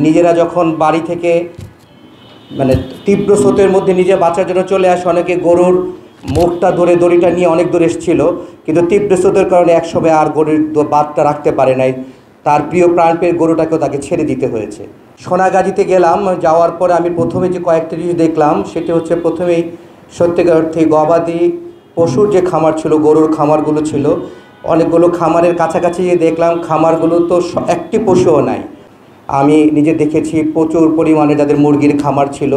নিজেরা যখন বাড়ি থেকে মানে তীব্র স্রোতের মধ্যে নিজে বাঁচার জন্য চলে আসে, অনেকে গরুর মুখটা ধরে দড়িটা নিয়ে অনেক দূর এসেছিল, কিন্তু তীব্র স্রোতের কারণে একসময় আর গরুর বাতটা রাখতে পারে নাই, তার প্রিয় প্রাণপ্রিয় গরুটাকেও তাকে ছেড়ে দিতে হয়েছে। সোনাগাজীতে গেলাম, যাওয়ার পরে আমি প্রথমে যে কয়েকটা জিনিস দেখলাম সেটি হচ্ছে, প্রথমেই সত্যিকার অর্থে গবাদি পশুর যে খামার ছিল, গরুর খামারগুলো ছিল, অনেকগুলো খামারের কাছাকাছি দেখলাম খামারগুলো তো একটি পশুও নাই। আমি নিজে দেখেছি প্রচুর পরিমাণে যাদের মুরগির খামার ছিল,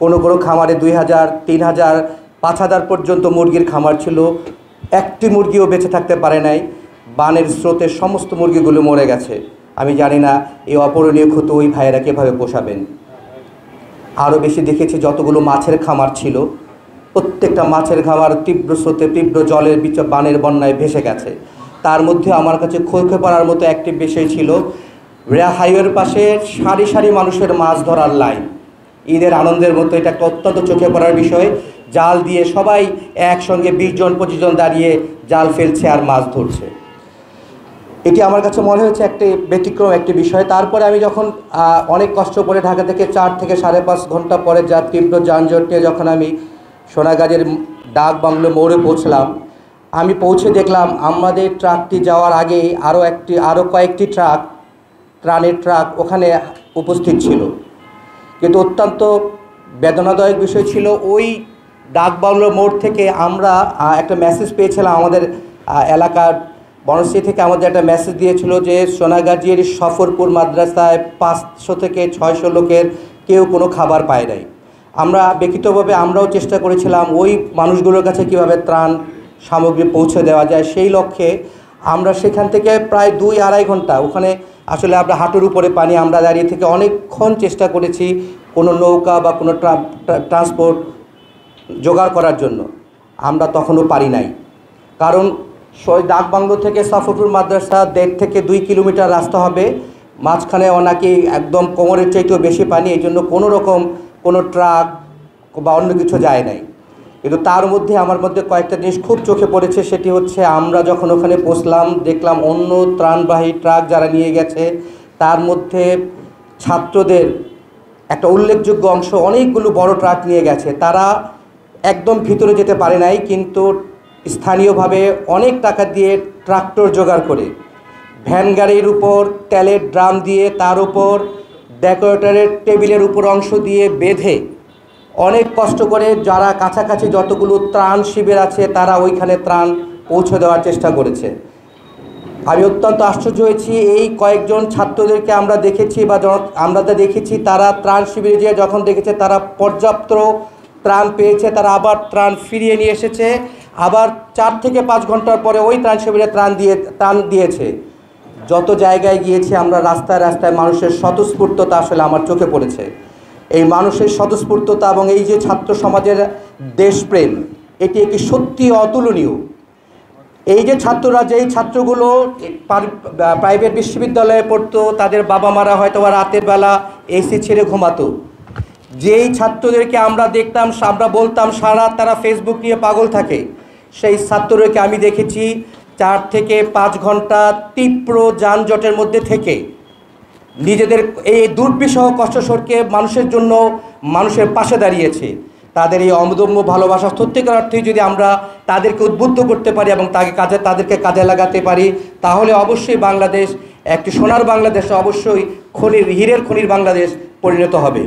কোনো কোনো খামারে 2000, 3000, 5000 পর্যন্ত মুরগির খামার ছিল, একটি মুরগিও বেঁচে থাকতে পারে নাই। বানের স্রোতে সমস্ত মুরগিগুলো মরে গেছে। আমি জানি না এই অপূরণীয় ক্ষতি ওই ভাইয়েরা কীভাবে পোষাবেন। আরও বেশি দেখেছি যতগুলো মাছের খামার ছিল, প্রত্যেকটা মাছের খামার তীব্র স্রোতে তীব্র জলের বানের বন্যায় ভেসে গেছে। তার মধ্যে আমার কাছে চোখে পড়ার মতো একটি বিষয় ছিল, হাইওয়ের পাশে সারি সারি মানুষের মাছ ধরার লাইন। ঈদের আনন্দের মতো এটা একটা অত্যন্ত চোখে পড়ার বিষয়। জাল দিয়ে সবাই একসঙ্গে 20 জন 25 জন দাঁড়িয়ে জাল ফেলছে আর মাছ ধরছে। এটি আমার কাছে মনে হয়েছে একটি ব্যতিক্রম একটি বিষয়। তারপরে আমি যখন অনেক কষ্ট করে ঢাকা থেকে 4 থেকে 5.5 ঘন্টা পরে তীব্র যানজট নিয়ে যখন আমি সোনাগাজীর ডাক বাংলো মোড়ে পৌঁছলাম, আমি পৌঁছে দেখলাম আমাদের ট্রাকটি যাওয়ার আগেই আরও কয়েকটি ত্রাণের ট্রাক ওখানে উপস্থিত ছিল। কিন্তু অত্যন্ত বেদনাদায়ক বিষয় ছিল, ওই ডাক বাংলো মোড় থেকে আমরা একটা মেসেজ পেয়েছিলাম, আমাদের এলাকার বনশ্রী থেকে আমাদের একটা মেসেজ দিয়েছিল যে সোনাগাজীর সফরপুর মাদ্রাসায় 500 থেকে 600 লোকের কেউ কোনো খাবার পায় নাই। আমরা ব্যক্তিগতভাবে আমরাও চেষ্টা করেছিলাম ওই মানুষগুলোর কাছে কীভাবে ত্রাণ সামগ্রী পৌঁছে দেওয়া যায়, সেই লক্ষ্যে আমরা সেখান থেকে প্রায় 2-2.5 ঘন্টা ওখানে আসলে আমরা হাঁটুর উপরে পানি, আমরা দাঁড়িয়ে থেকে অনেকক্ষণ চেষ্টা করেছি কোনো নৌকা বা কোনো ট্রান্সপোর্ট জোগাড় করার জন্য। আমরা তখনও পারি নাই, কারণ ডাকবাংলো থেকে সফরপুর মাদ্রাসা 1.5 থেকে 2 কিলোমিটার রাস্তা হবে, মাঝখানে নাকি একদম কোমরের চাইতেও বেশি পানি, এই জন্য কোনো রকম কোনো ট্রাক বা অন্য কিছু যায় নাই। কিন্তু তার মধ্যে আমার মধ্যে কয়েকটা জিনিস খুব চোখে পড়েছে, সেটি হচ্ছে আমরা যখন ওখানে পৌঁছলাম দেখলাম অন্য ত্রাণবাহী ট্রাক যারা নিয়ে গেছে তার মধ্যে ছাত্রদের একটা উল্লেখযোগ্য অংশ অনেকগুলো বড় ট্রাক নিয়ে গেছে। তারা একদম ভিতরে যেতে পারে নাই, কিন্তু স্থানীয়ভাবে অনেক টাকা দিয়ে ট্রাক্টর জোগাড় করে ভ্যান গাড়ির উপর তেলের ড্রাম দিয়ে তার উপর ডেকোরেটরের টেবিলের উপর অংশ দিয়ে বেঁধে অনেক কষ্ট করে যারা কাছাকাছি যতগুলো ত্রাণ শিবির আছে তারা ওইখানে ত্রাণ পৌঁছে দেওয়ার চেষ্টা করেছে। আমি অত্যন্ত আশ্চর্য হয়েছি, এই কয়েকজন ছাত্রদেরকে আমরা দেখেছি বা আমরা যা দেখেছি তারা ত্রাণ শিবিরে যেয়ে যখন দেখেছে তারা পর্যাপ্ত ত্রাণ পেয়েছে, তারা আবার ত্রাণ ফিরিয়ে নিয়ে এসেছে, আবার 4 থেকে 5 ঘন্টার পরে ওই ত্রাণ শিবিরে ত্রাণ দিয়েছে। যত জায়গায় গিয়েছি আমরা রাস্তায় রাস্তায় মানুষের স্বতঃস্ফূর্ততা আসলে আমার চোখে পড়েছে। এই মানুষের স্বতঃস্ফূর্ততা এবং এই যে ছাত্র সমাজের দেশপ্রেম, এটি একটি সত্যি অতুলনীয়। এই যে ছাত্রগুলো প্রাইভেট বিশ্ববিদ্যালয়ে পড়তো, তাদের বাবা মারা হয়তো বা রাতের বেলা এসি ছেড়ে ঘুমাতো, যেই ছাত্রদেরকে আমরা দেখতাম, আমরা বলতাম সারা তারা ফেসবুক নিয়ে পাগল থাকে, সেই ছাত্রদেরকে আমি দেখেছি 4 থেকে 5 ঘন্টা তীব্র যানজটের মধ্যে থেকে নিজেদের এই দুর্বিষহ কষ্টসরকে মানুষের জন্য মানুষের পাশে দাঁড়িয়েছে। তাদের এই অদম্য ভালোবাসা সত্যিকার অর্থেই যদি আমরা তাদেরকে উদ্বুদ্ধ করতে পারি এবং তাদেরকে কাজে লাগাতে পারি, তাহলে অবশ্যই বাংলাদেশ একটি সোনার বাংলাদেশ, অবশ্যই হীরের খনির বাংলাদেশ পরিণত হবে।